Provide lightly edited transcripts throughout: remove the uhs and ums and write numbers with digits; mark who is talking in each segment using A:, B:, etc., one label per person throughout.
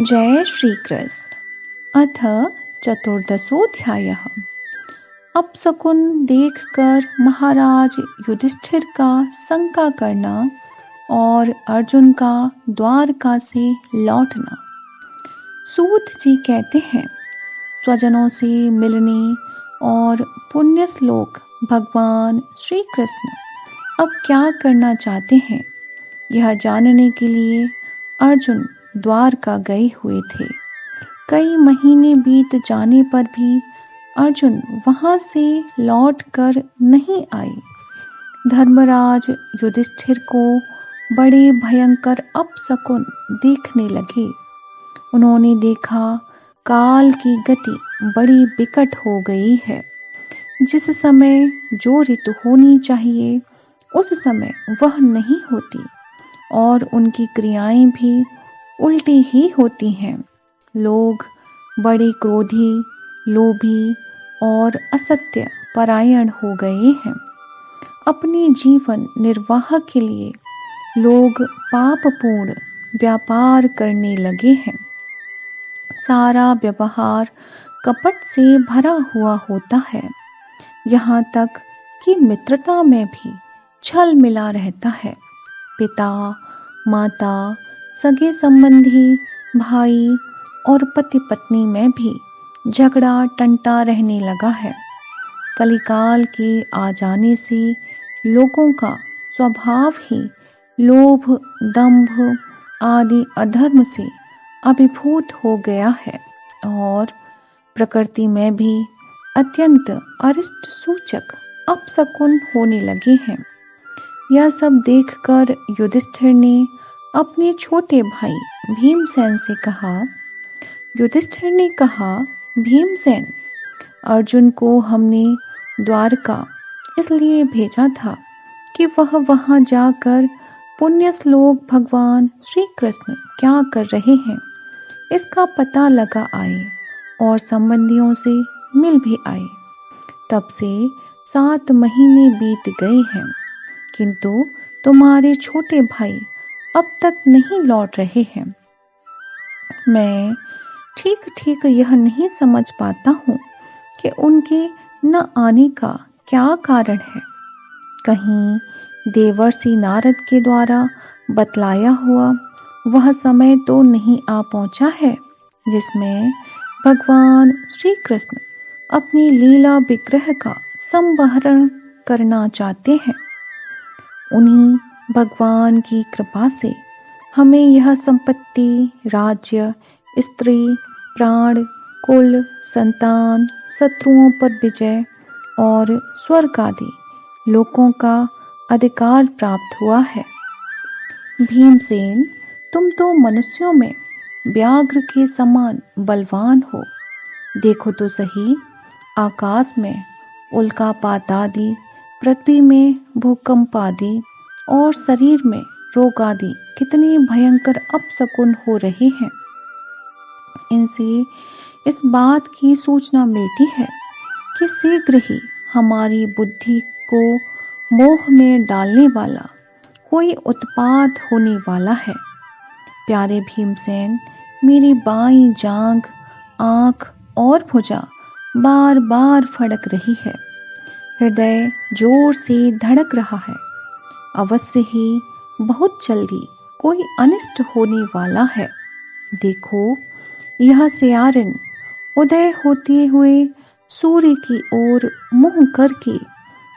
A: जय श्री कृष्ण। अथ चतुर्दशोऽध्यायः। अपशकुन देखकर महाराज युधिष्ठिर का शंका करना और अर्जुन का द्वारका से लौटना। सूत जी कहते हैं, स्वजनों से मिलने और पुण्य श्लोक भगवान श्री कृष्ण अब क्या करना चाहते हैं, यह जानने के लिए अर्जुन द्वारका गए हुए थे। कई महीने बीत जाने पर भी अर्जुन वहां से लौटकर नहीं आए। धर्मराज युधिष्ठिर को बड़े भयंकर अपशकुन दिखने लगे। उन्होंने देखा काल की गति बड़ी विकट हो गई है। जिस समय जो ऋतु होनी चाहिए उस समय वह नहीं होती और उनकी क्रियाएं भी उल्टी ही होती हैं। लोग बड़े क्रोधी, लोभी और असत्य परायण हो गए हैं। अपने जीवन निर्वाह के लिए लोग पापपूर्ण व्यापार करने लगे हैं। सारा व्यवहार कपट से भरा हुआ होता है। यहाँ तक कि मित्रता में भी छल मिला रहता है। पिता, माता, सगे संबंधी, भाई और पति पत्नी में भी झगड़ा टंटा रहने लगा है। कलिकाल के आ जाने से लोगों का स्वभाव ही लोभ, दंभ आदि अधर्म से अभिभूत हो गया है और प्रकृति में भी अत्यंत अरिष्ट सूचक अपशकुन होने लगे हैं। यह सब देखकर युधिष्ठिर ने अपने छोटे भाई भीमसेन से कहा। युधिष्ठिर ने कहा, भीमसेन, अर्जुन को हमने द्वारका इसलिए भेजा था कि वह वहां जाकर पुण्य श्लोक भगवान श्री कृष्ण क्या कर रहे हैं इसका पता लगा आए और संबंधियों से मिल भी आए। तब से 7 महीने बीत गए हैं, किंतु तुम्हारे छोटे भाई अब तक नहीं लौट रहे हैं। मैं ठीक ठीक यह नहीं समझ पाता हूँ कि उनके न आने का क्या कारण है। कहीं देवर्षि नारद के द्वारा बतलाया हुआ वह समय तो नहीं आ पहुँचा है जिसमें भगवान श्री कृष्ण अपनी लीला विग्रह का संवहरण करना चाहते हैं। उन्हीं भगवान की कृपा से हमें यह संपत्ति, राज्य, स्त्री, प्राण, कुल, संतान, शत्रुओं पर विजय और स्वर्ग आदि लोकों का अधिकार प्राप्त हुआ है। भीमसेन, तुम तो मनुष्यों में व्याघ्र के समान बलवान हो। देखो तो सही, आकाश में उल्कापात आदि, पृथ्वी में भूकंप आदि और शरीर में रोग आदि कितने भयंकर अपशकुन हो रहे हैं। इनसे इस बात की सूचना मिलती है कि शीघ्र ही हमारी बुद्धि को मोह में डालने वाला कोई उत्पात होने वाला है। प्यारे भीमसेन, मेरी बाईं जांघ, आंख और भुजा बार बार फड़क रही है। हृदय जोर से धड़क रहा है। अवश्य ही बहुत जल्दी कोई अनिष्ट होने वाला है। देखो, यह सियारिन उदय होते हुए सूर्य की ओर मुंह करके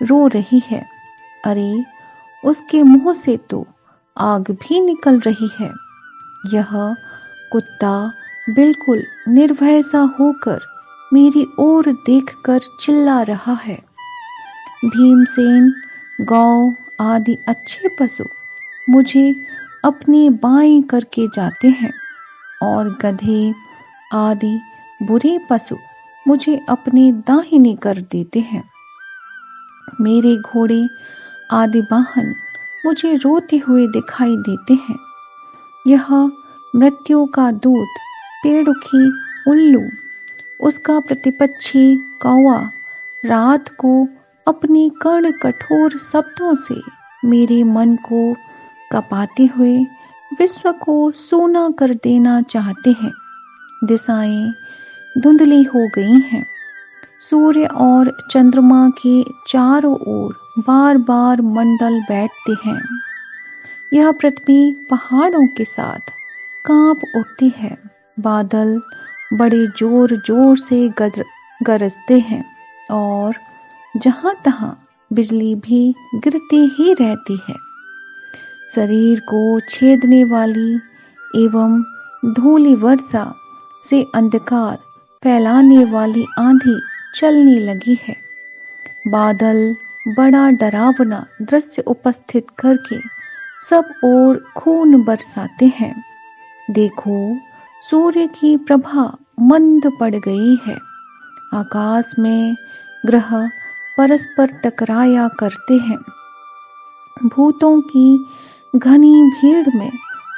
A: रो रही है। अरे, उसके मुंह से तो आग भी निकल रही है। यह कुत्ता बिल्कुल निर्भय सा होकर मेरी ओर देखकर चिल्ला रहा है। भीमसेन, गौ आदि अच्छे पशु मुझे अपनी बाईं करके जाते हैं और गधे आदि बुरे पशु मुझे अपने दाहिने कर देते हैं। मेरे घोड़े आदि वाहन मुझे रोते हुए दिखाई देते हैं। यह मृत्यु का दूत पेड़ुखी उल्लू, उसका प्रतिपक्षी कौवा रात को अपने कर्ण कठोर शब्दों से मेरे मन को कपाते हुए विश्व को सूना कर देना चाहते हैं। दिशाएं धुंधली हो गई हैं। सूर्य और चंद्रमा के चारों ओर बार बार मंडल बैठते हैं। यह पृथ्वी पहाड़ों के साथ कांप उठती है। बादल बड़े जोर जोर से गरजते हैं और जहां तहां बिजली भी गिरती ही रहती है। शरीर को छेदने वाली एवं धूलि वर्षा से अंधकार फैलाने वाली आंधी चलने लगी है। बादल बड़ा डरावना दृश्य उपस्थित करके सब ओर खून बरसाते हैं। देखो, सूर्य की प्रभा मंद पड़ गई है। आकाश में ग्रह परस्पर टकराया करते हैं। भूतों की घनी भीड़ में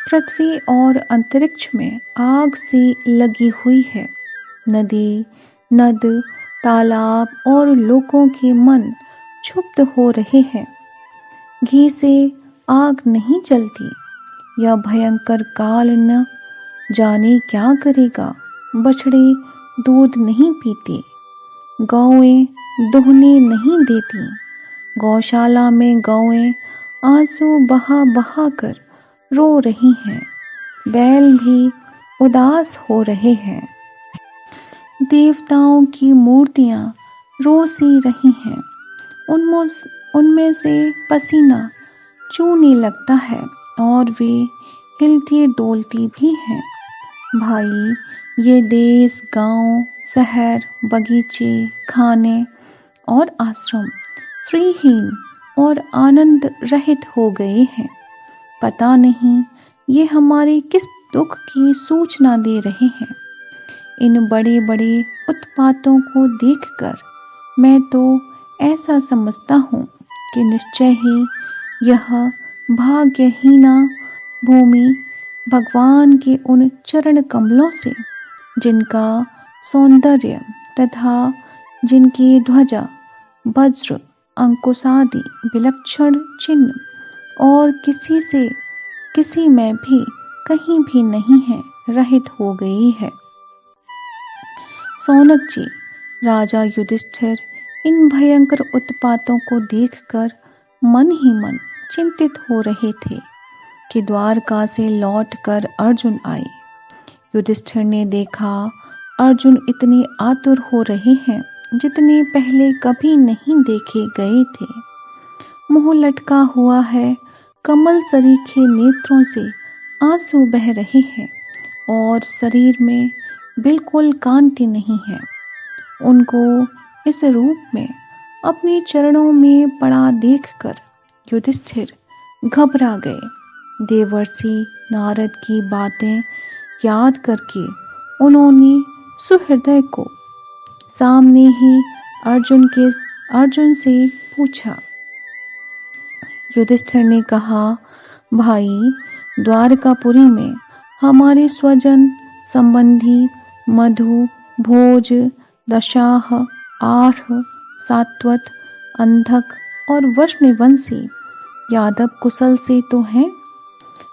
A: पृथ्वी और अंतरिक्ष में आग सी लगी हुई है। नदी, नद, तालाब और लोगों के मन क्षुब्ध हो रहे हैं। घी से आग नहीं जलती। यह भयंकर काल न जाने क्या करेगा। बछड़े दूध नहीं पीते, गौएं दुहने नहीं देती। गौशाला में गौएं आंसू बहा बहा कर रो रही हैं। बैल भी उदास हो रहे हैं। देवताओं की मूर्तियां रो सी रही हैं। उनमें से पसीना चूने लगता है और वे हिलती डोलती भी हैं। भाई, ये देश, गांव, शहर, बगीचे, खाने और आश्रम श्रीहीन और आनंद रहित हो गए हैं। पता नहीं ये हमारे किस दुख की सूचना दे रहे हैं। इन बड़े बड़े उत्पातों को देखकर मैं तो ऐसा समझता हूँ कि निश्चय ही यह भाग्यहीना भूमि भगवान के उन चरण कमलों से, जिनका सौंदर्य तथा जिनकी ध्वजा वज्र अंकुशादि विलक्षण चिन्ह और किसी में भी कहीं भी नहीं है, रहित हो गई है। सौनक जी, राजा युधिष्ठिर इन भयंकर उत्पातों को देखकर मन ही मन चिंतित हो रहे थे कि द्वारका से लौटकर अर्जुन आए। युधिष्ठिर ने देखा अर्जुन इतने आतुर हो रहे हैं जितने पहले कभी नहीं देखे गए थे। मुंह लटका हुआ है, कमल सरीखे नेत्रों से आंसू बह रहे हैं और शरीर में बिल्कुल कांति नहीं है। उनको इस रूप में अपने चरणों में पड़ा देखकर युधिष्ठिर घबरा गए। देवर्षि नारद की बातें याद करके उन्होंने सुहृदय को सामने ही अर्जुन से पूछा। युधिष्ठिर ने कहा, भाई, द्वारकापुरी में हमारे स्वजन संबंधी मधु, भोज, दशाह, आर्ह, सात्वत, अंधक और वैष्णवंशी यादव कुशल से तो हैं।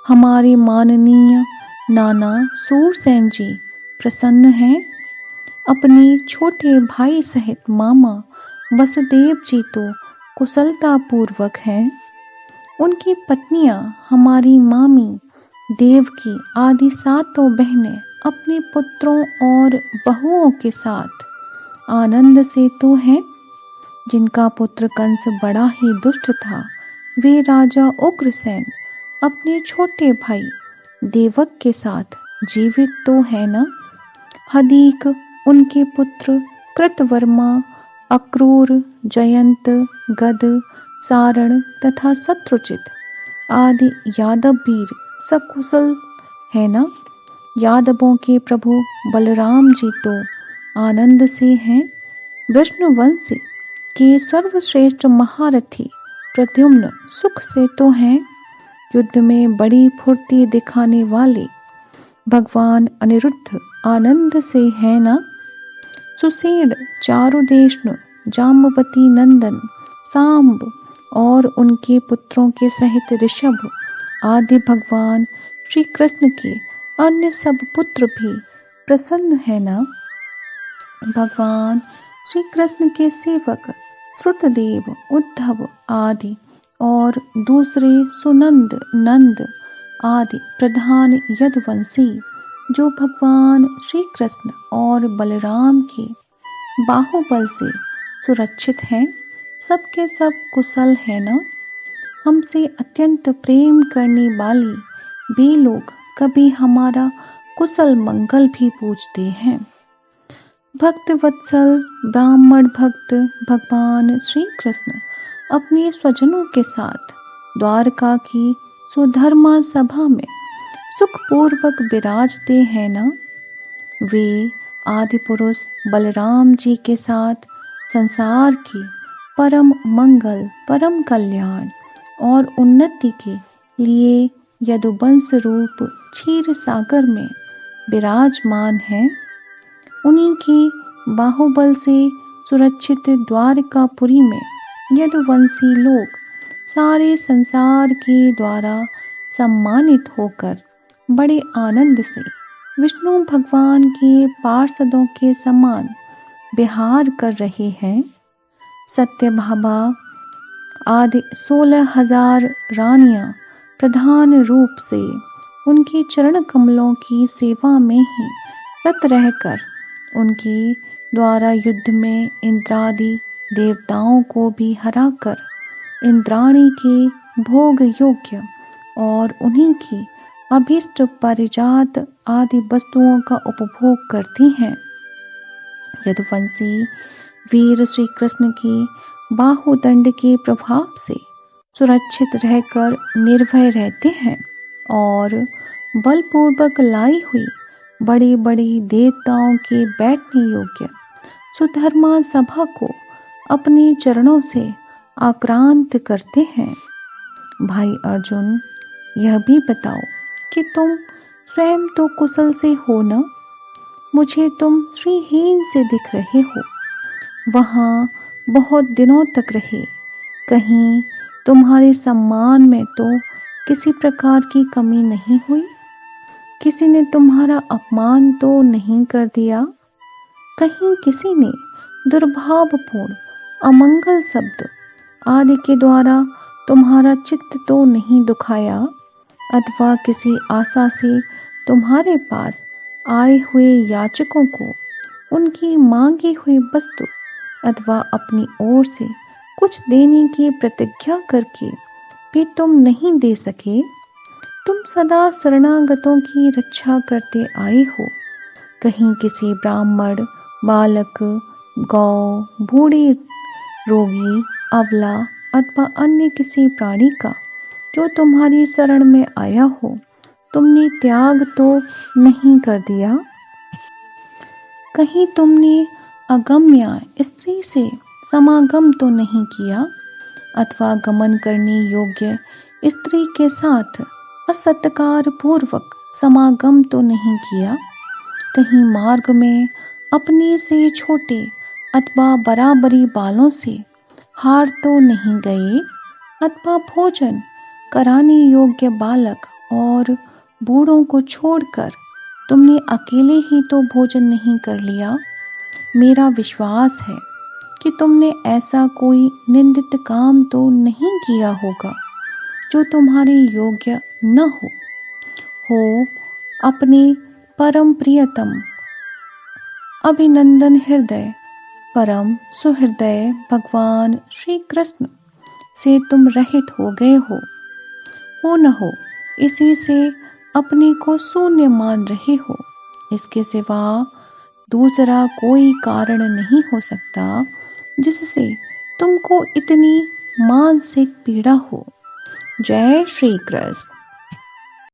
A: हमारे माननीय नाना सूरसेन जी प्रसन्न हैं। अपने छोटे भाई सहित मामा वसुदेव जी तो कुशलता पूर्वक हैं। उनकी पत्नियां हमारी मामी देवकी आदि सातों बहनें अपने पुत्रों और बहुओं के साथ आनंद से तो हैं। जिनका पुत्र कंस बड़ा ही दुष्ट था, वे राजा उग्रसेन अपने छोटे भाई देवक के साथ जीवित तो है ना। हदीक उनके पुत्र कृतवर्मा, अक्रूर, जयंत, गद, सारण तथा शत्रुजित आदि यादव वीर सकुशल है ना। यादवों के प्रभु बलराम जी तो आनंद से हैं। विष्णुवंशी के सर्वश्रेष्ठ महारथी प्रद्युम्न सुख से तो हैं। युद्ध में बड़ी फुर्ती दिखाने वाले भगवान अनिरुद्ध आनंद से है ना। सुषेण, चारुदेशनु, जाम्बवती नंदन, सांब और उनके पुत्रों के सहित ऋषभ आदि भगवान श्री कृष्ण के अन्य सब पुत्र भी प्रसन्न है ना? भगवान श्री कृष्ण के सेवक श्रुतदेव, उद्धव आदि और दूसरे सुनंद, नंद आदि प्रधान यदुवंशी जो भगवान श्री कृष्ण और बलराम के बाहुबल से सुरक्षित हैं, सबके सब कुशल है ना? हमसे अत्यंत प्रेम करने वाले वे लोग कभी हमारा कुशल मंगल भी पूछते हैं। भक्त वत्सल ब्राह्मण भक्त भगवान श्री कृष्ण अपने स्वजनों के साथ द्वारका की सुधर्मा सभा में सुखपूर्वक विराजते हैं ना? वे आदि पुरुष बलराम जी के साथ संसार के परम मंगल, परम कल्याण और उन्नति के लिए यदुवंश रूप क्षीर सागर में विराजमान हैं। उन्हीं के बाहुबल से सुरक्षित द्वारकापुरी में यदुवंशी लोग सारे संसार के द्वारा सम्मानित होकर बड़े आनंद से विष्णु भगवान के पार्षदों के समान विहार कर रहे हैं। सत्यभामा आदि 16,000 रानियां प्रधान रूप से उनके चरण कमलों की सेवा में ही रत रहकर उनके द्वारा युद्ध में इंद्रादि देवताओं को भी हराकर इंद्राणी के भोग योग्य और उन्हीं की अभीष्ट परिजात आदि वस्तुओं का उपभोग करती हैं। यदुवंशी वीर श्री कृष्ण के बाहुदंड के प्रभाव से सुरक्षित रहकर निर्भय रहते हैं और बलपूर्वक लाई हुई बड़ी बड़ी देवताओं के बैठने योग्य सुधर्मा सभा को अपने चरणों से आक्रांत करते हैं। भाई अर्जुन, यह भी बताओ कि तुम स्वयं तो कुशल से हो न? मुझे तुम श्रीहीन से दिख रहे हो। वहां बहुत दिनों तक रहे, कहीं तुम्हारे सम्मान में तो किसी प्रकार की कमी नहीं हुई? किसी ने तुम्हारा अपमान तो नहीं कर दिया? कहीं किसी ने दुर्भावपूर्ण अमंगल शब्द आदि के द्वारा तुम्हारा चित्त तो नहीं दुखाया? अथवा किसी आशा से तुम्हारे पास आए हुए याचकों को उनकी मांगी हुई वस्तु अथवा अपनी ओर से कुछ देने की प्रतिज्ञा करके भी तुम नहीं दे सके? तुम सदा शरणागतों की रक्षा करते आए हो। कहीं किसी ब्राह्मण, बालक, गौ, बूढ़ी, रोगी, अबला अथवा अन्य किसी प्राणी का जो तुम्हारी शरण में आया हो, तुमने त्याग तो नहीं कर दिया? कहीं तुमने अगम्या स्त्री से समागम तो नहीं किया अथवा गमन करने योग्य स्त्री के साथ असत्कार पूर्वक समागम तो नहीं किया? कहीं मार्ग में अपने से छोटे अथवा बराबरी बालों से हार तो नहीं गए अथवा भोजन कराने योग्य बालक और बूढ़ों को छोड़कर तुमने अकेले ही तो भोजन नहीं कर लिया? मेरा विश्वास है कि तुमने ऐसा कोई निंदित काम तो नहीं किया होगा जो तुम्हारे योग्य न हो। अपने परम प्रियतम अभिनंदन हृदय परम सुहृदय भगवान श्री कृष्ण से तुम रहित हो गए हो न हो, इसी से अपने को शून्य मान रहे हो। इसके सिवा दूसरा कोई कारण नहीं हो सकता जिससे तुमको इतनी मानसिक पीड़ा हो। जय श्री कृष्ण।